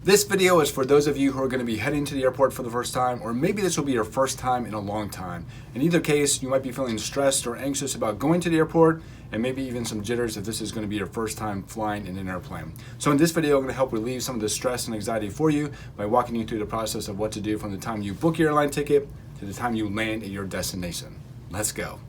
This video is for those of you who are going to be heading to the airport for the first time, or maybe this will be your first time in a long time. In either case, you might be feeling stressed or anxious about going to the airport, and maybe even some jitters if this is going to be your first time flying in an airplane. So in this video, I'm going to help relieve some of the stress and anxiety for you by walking you through the process of what to do from the time you book your airline ticket to the time you land at your destination. Let's go.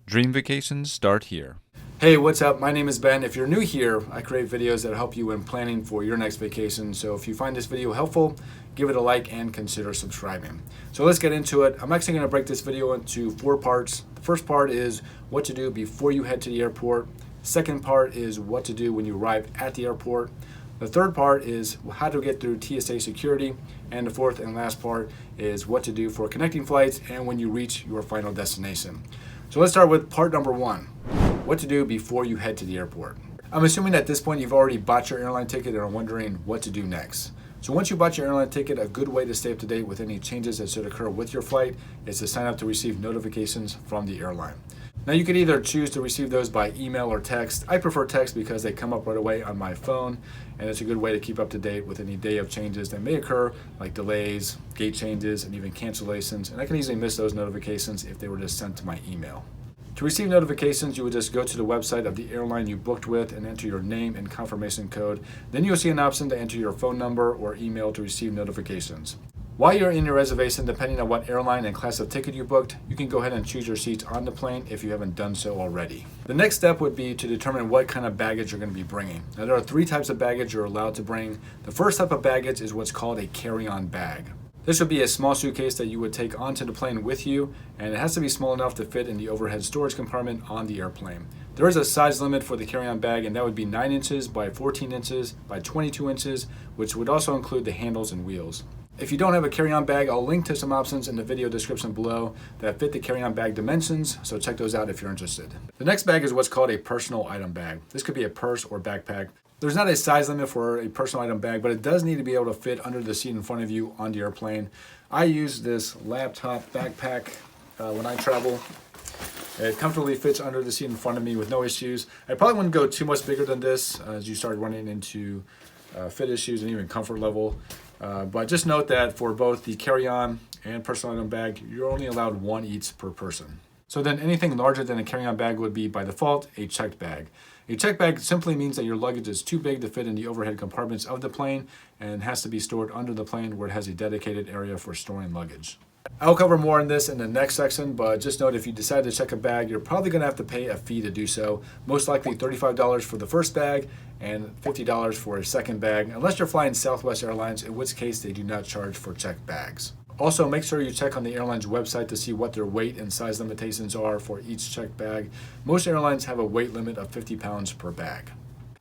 Dream vacations start here. Hey, what's up? My name is Ben. If you're new here, I create videos that help you when planning for your next vacation. So if you find this video helpful, give it a like and consider subscribing. So let's get into it. I'm actually going to break this video into 4 parts. The first part is what to do before you head to the airport. Second part is what to do when you arrive at the airport. The third part is how to get through TSA Security. And the fourth and last part is what to do for connecting flights and when you reach your final destination. So let's start with part number 1. What to do before you head to the airport. I'm assuming at this point you've already bought your airline ticket and are wondering what to do next. So once you bought your airline ticket, a good way to stay up to date with any changes that should occur with your flight is to sign up to receive notifications from the airline. Now you could either choose to receive those by email or text. I prefer text because they come up right away on my phone, and it's a good way to keep up to date with any day of changes that may occur, like delays, gate changes, and even cancellations. And I can easily miss those notifications if they were just sent to my email. To receive notifications, you would just go to the website of the airline you booked with and enter your name and confirmation code. Then you'll see an option to enter your phone number or email to receive notifications. While you're in your reservation, depending on what airline and class of ticket you booked, you can go ahead and choose your seats on the plane if you haven't done so already. The next step would be to determine what kind of baggage you're going to be bringing. Now there are 3 types of baggage you're allowed to bring. The first type of baggage is what's called a carry-on bag. This would be a small suitcase that you would take onto the plane with you, and it has to be small enough to fit in the overhead storage compartment on the airplane. There is a size limit for the carry-on bag, and that would be 9 inches by 14 inches by 22 inches, which would also include the handles and wheels. If you don't have a carry-on bag, I'll link to some options in the video description below that fit the carry-on bag dimensions, so check those out if you're interested. The next bag is what's called a personal item bag. This could be a purse or backpack. There's not a size limit for a personal item bag, but it does need to be able to fit under the seat in front of you on the airplane. I use this laptop backpack when I travel. It comfortably fits under the seat in front of me with no issues. I probably wouldn't go too much bigger than this as you start running into fit issues and even comfort level. But just note that for both the carry-on and personal item bag, you're only allowed 1 each per person. So then anything larger than a carry-on bag would be, by default, a checked bag. A checked bag simply means that your luggage is too big to fit in the overhead compartments of the plane and has to be stored under the plane where it has a dedicated area for storing luggage. I'll cover more on this in the next section, but just note if you decide to check a bag, you're probably going to have to pay a fee to do so. Most likely $35 for the first bag and $50 for a second bag, unless you're flying Southwest Airlines, in which case they do not charge for checked bags. Also, make sure you check on the airline's website to see what their weight and size limitations are for each checked bag. Most airlines have a weight limit of 50 pounds per bag.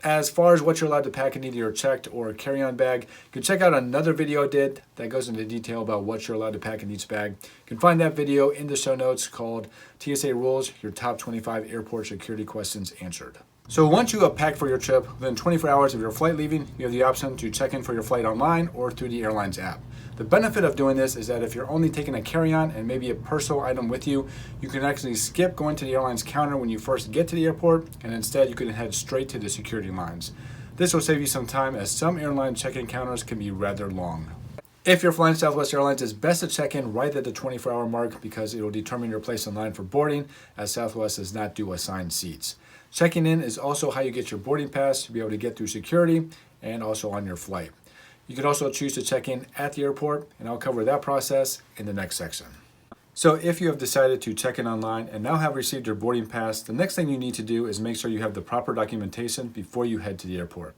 As far as what you're allowed to pack in either your checked or carry-on bag, you can check out another video I did that goes into detail about what you're allowed to pack in each bag. You can find that video in the show notes called TSA Rules, your top 25 airport security questions answered. So once you have packed for your trip, within 24 hours of your flight leaving, you have the option to check in for your flight online or through the airline's app. The benefit of doing this is that if you're only taking a carry-on and maybe a personal item with you, you can actually skip going to the airline's counter when you first get to the airport, and instead you can head straight to the security lines. This will save you some time as some airline check-in counters can be rather long. If you're flying Southwest Airlines, it's best to check in right at the 24-hour mark because it will determine your place in line for boarding, as Southwest does not do assigned seats. Checking in is also how you get your boarding pass to be able to get through security and also on your flight. You can also choose to check in at the airport, and I'll cover that process in the next section. So if you have decided to check in online and now have received your boarding pass, the next thing you need to do is make sure you have the proper documentation before you head to the airport.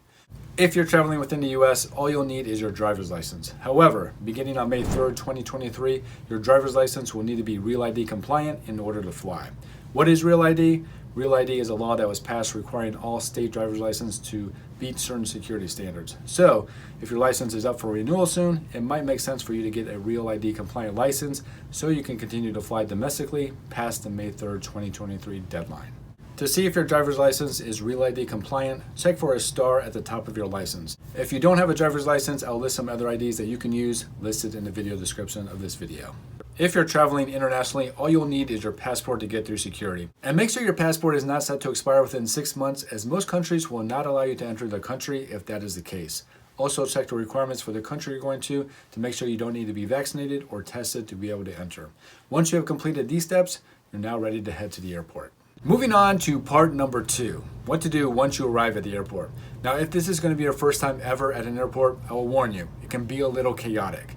If you're traveling within the US, all you'll need is your driver's license. However, beginning on May 3rd, 2023, your driver's license will need to be Real ID compliant in order to fly. What is Real ID? Real ID is a law that was passed requiring all state driver's licenses to beat certain security standards. So, if your license is up for renewal soon, it might make sense for you to get a Real ID compliant license so you can continue to fly domestically past the May 3rd, 2023 deadline. To see if your driver's license is Real ID compliant, check for a star at the top of your license. If you don't have a driver's license, I'll list some other IDs that you can use listed in the video description of this video. If you're traveling internationally, all you'll need is your passport to get through security. And make sure your passport is not set to expire within 6 months, as most countries will not allow you to enter the country if that is the case. Also check the requirements for the country you're going to make sure you don't need to be vaccinated or tested to be able to enter. Once you have completed these steps, you're now ready to head to the airport. Moving on to part number 2, what to do once you arrive at the airport. Now, if this is going to be your first time ever at an airport, I will warn you, it can be a little chaotic.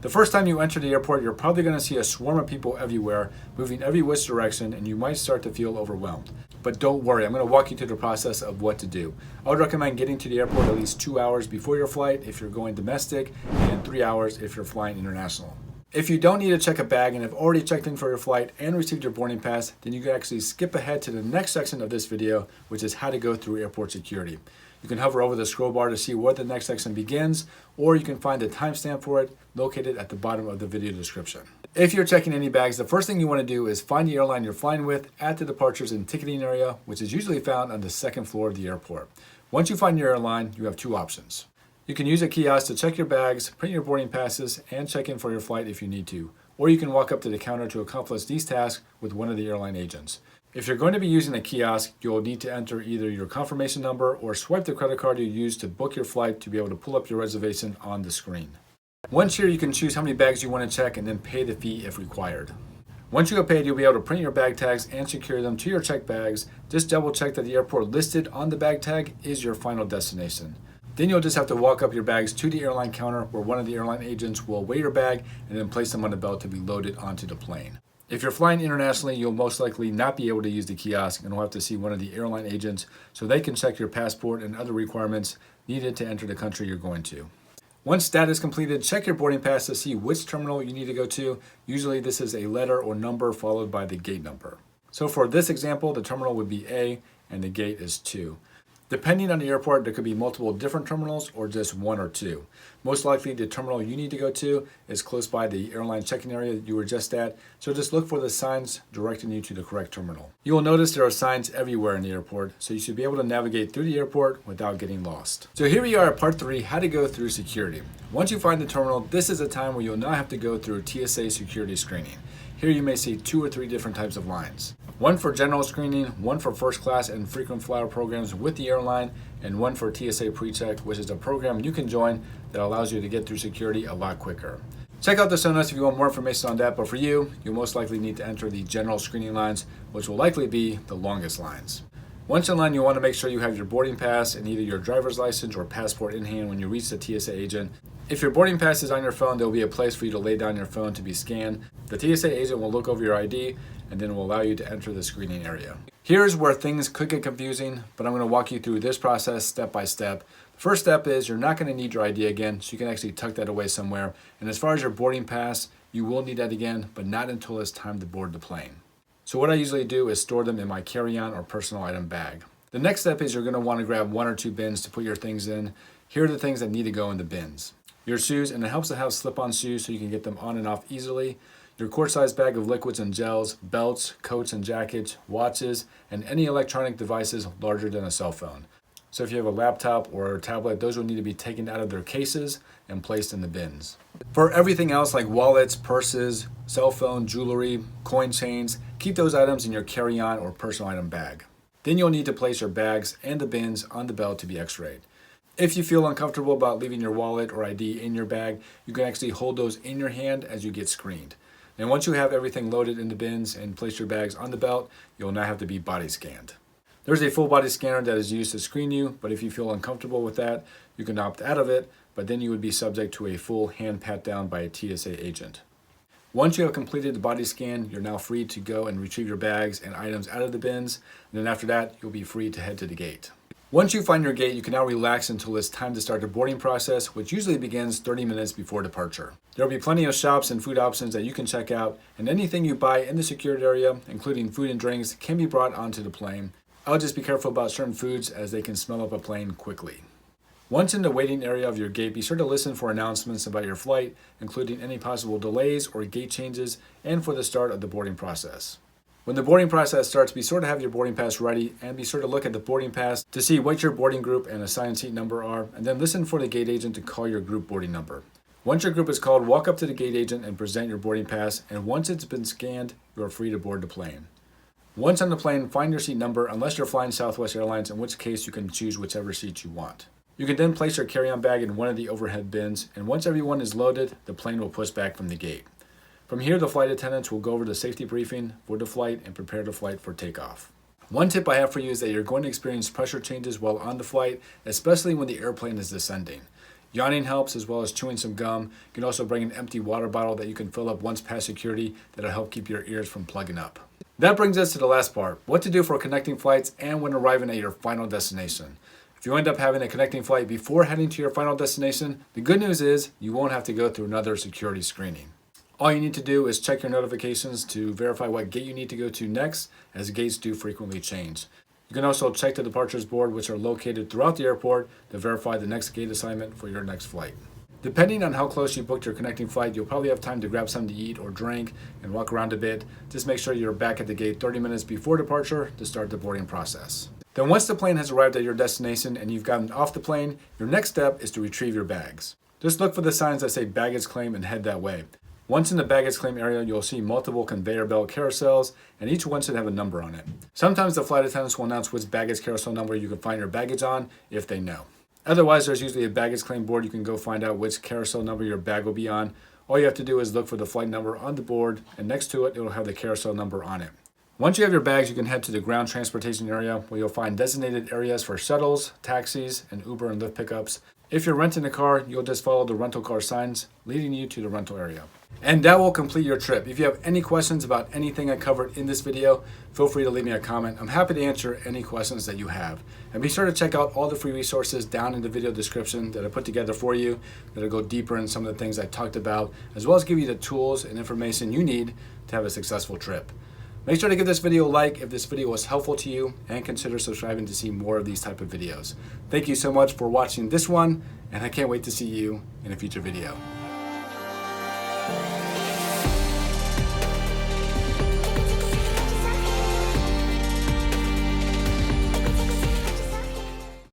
The first time you enter the airport, you're probably going to see a swarm of people everywhere, moving every which direction, and you might start to feel overwhelmed. But don't worry, I'm going to walk you through the process of what to do. I would recommend getting to the airport at least 2 hours before your flight if you're going domestic, and 3 hours if you're flying international. If you don't need to check a bag and have already checked in for your flight and received your boarding pass, then you can actually skip ahead to the next section of this video, which is how to go through airport security. You can hover over the scroll bar to see where the next section begins, or you can find the timestamp for it located at the bottom of the video description. If you're checking any bags, the first thing you want to do is find the airline you're flying with at the departures and ticketing area, which is usually found on the second floor of the airport. Once you find your airline, you have 2 options. You can use a kiosk to check your bags, print your boarding passes, and check in for your flight if you need to. Or you can walk up to the counter to accomplish these tasks with one of the airline agents. If you're going to be using a kiosk, you'll need to enter either your confirmation number or swipe the credit card you used to book your flight to be able to pull up your reservation on the screen. Once here, you can choose how many bags you want to check and then pay the fee if required. Once you have paid, you'll be able to print your bag tags and secure them to your checked bags. Just double check that the airport listed on the bag tag is your final destination. Then you'll just have to walk up your bags to the airline counter where one of the airline agents will weigh your bag and then place them on the belt to be loaded onto the plane. If you're flying internationally, you'll most likely not be able to use the kiosk and will have to see one of the airline agents so they can check your passport and other requirements needed to enter the country you're going to. Once that is completed, check your boarding pass to see which terminal you need to go to. Usually this is a letter or number followed by the gate number. So for this example, the terminal would be A and the gate is 2. Depending on the airport, there could be multiple different terminals or just 1 or 2. Most likely the terminal you need to go to is close by the airline check-in area that you were just at, so just look for the signs directing you to the correct terminal. You will notice there are signs everywhere in the airport, so you should be able to navigate through the airport without getting lost. So here we are at part 3, how to go through security. Once you find the terminal, this is a time where you'll now have to go through TSA security screening. Here you may see 2 or 3 different types of lines. One for general screening, one for first class and frequent flyer programs with the airline, and one for TSA PreCheck, which is a program you can join that allows you to get through security a lot quicker. Check out the show notes if you want more information on that, but for you, you'll most likely need to enter the general screening lines, which will likely be the longest lines. Once in line, you'll want to make sure you have your boarding pass and either your driver's license or passport in hand when you reach the TSA agent. If your boarding pass is on your phone, there will be a place for you to lay down your phone to be scanned. The TSA agent will look over your ID and then will allow you to enter the screening area. Here's where things could get confusing, but I'm going to walk you through this process step by step. First step is you're not going to need your ID again, so you can actually tuck that away somewhere. And as far as your boarding pass, you will need that again, but not until it's time to board the plane. So what I usually do is store them in my carry-on or personal item bag. The next step is you're going to want to grab 1 or 2 bins to put your things in. Here are the things that need to go in the bins. Your shoes, and it helps to have slip-on shoes so you can get them on and off easily. Your quart-sized bag of liquids and gels, belts, coats and jackets, watches, and any electronic devices larger than a cell phone. So if you have a laptop or a tablet, those will need to be taken out of their cases and placed in the bins. For everything else like wallets, purses, cell phone, jewelry, coin chains, keep those items in your carry-on or personal item bag. Then you'll need to place your bags and the bins on the belt to be x-rayed. If you feel uncomfortable about leaving your wallet or ID in your bag, you can actually hold those in your hand as you get screened. And once you have everything loaded in the bins and place your bags on the belt, you'll now have to be body scanned. There's a full body scanner that is used to screen you, but if you feel uncomfortable with that, you can opt out of it, but then you would be subject to a full hand pat down by a TSA agent. Once you have completed the body scan, you're now free to go and retrieve your bags and items out of the bins, and then after that, you'll be free to head to the gate. Once you find your gate, you can now relax until it's time to start the boarding process, which usually begins 30 minutes before departure. There will be plenty of shops and food options that you can check out, and anything you buy in the secured area, including food and drinks, can be brought onto the plane. I'll just be careful about certain foods as they can smell up a plane quickly. Once in the waiting area of your gate, be sure to listen for announcements about your flight, including any possible delays or gate changes, and for the start of the boarding process. When the boarding process starts, be sure to have your boarding pass ready and be sure to look at the boarding pass to see what your boarding group and assigned seat number are, and then listen for the gate agent to call your group boarding number. Once your group is called, walk up to the gate agent and present your boarding pass, and once it's been scanned, you are free to board the plane. Once on the plane, find your seat number unless you're flying Southwest Airlines, in which case you can choose whichever seat you want. You can then place your carry-on bag in one of the overhead bins, and once everyone is loaded, the plane will push back from the gate. From here, the flight attendants will go over the safety briefing for the flight and prepare the flight for takeoff. One tip I have for you is that you're going to experience pressure changes while on the flight, especially when the airplane is descending. Yawning helps, as well as chewing some gum. You can also bring an empty water bottle that you can fill up once past security that'll help keep your ears from plugging up. That brings us to the last part, what to do for connecting flights and when arriving at your final destination. If you end up having a connecting flight before heading to your final destination, the good news is you won't have to go through another security screening. All you need to do is check your notifications to verify what gate you need to go to next, as gates do frequently change. You can also check the departures board, which are located throughout the airport, to verify the next gate assignment for your next flight. Depending on how close you booked your connecting flight, you'll probably have time to grab something to eat or drink and walk around a bit. Just make sure you're back at the gate 30 minutes before departure to start the boarding process. Then once the plane has arrived at your destination and you've gotten off the plane, your next step is to retrieve your bags. Just look for the signs that say baggage claim and head that way. Once in the baggage claim area, you'll see multiple conveyor belt carousels, and each one should have a number on it. Sometimes the flight attendants will announce which baggage carousel number you can find your baggage on if they know. Otherwise, there's usually a baggage claim board. You can go find out which carousel number your bag will be on. All you have to do is look for the flight number on the board, and next to it, it will have the carousel number on it. Once you have your bags, you can head to the ground transportation area where you'll find designated areas for shuttles, taxis, and Uber and Lyft pickups. If you're renting a car, you'll just follow the rental car signs leading you to the rental area. And that will complete your trip. If you have any questions about anything I covered in this video, feel free to leave me a comment. I'm happy to answer any questions that you have. And be sure to check out all the free resources down in the video description that I put together for you that'll go deeper in some of the things I talked about, as well as give you the tools and information you need to have a successful trip. Make sure to give this video a like if this video was helpful to you, and consider subscribing to see more of these type of videos. Thank you so much for watching this one, and I can't wait to see you in a future video.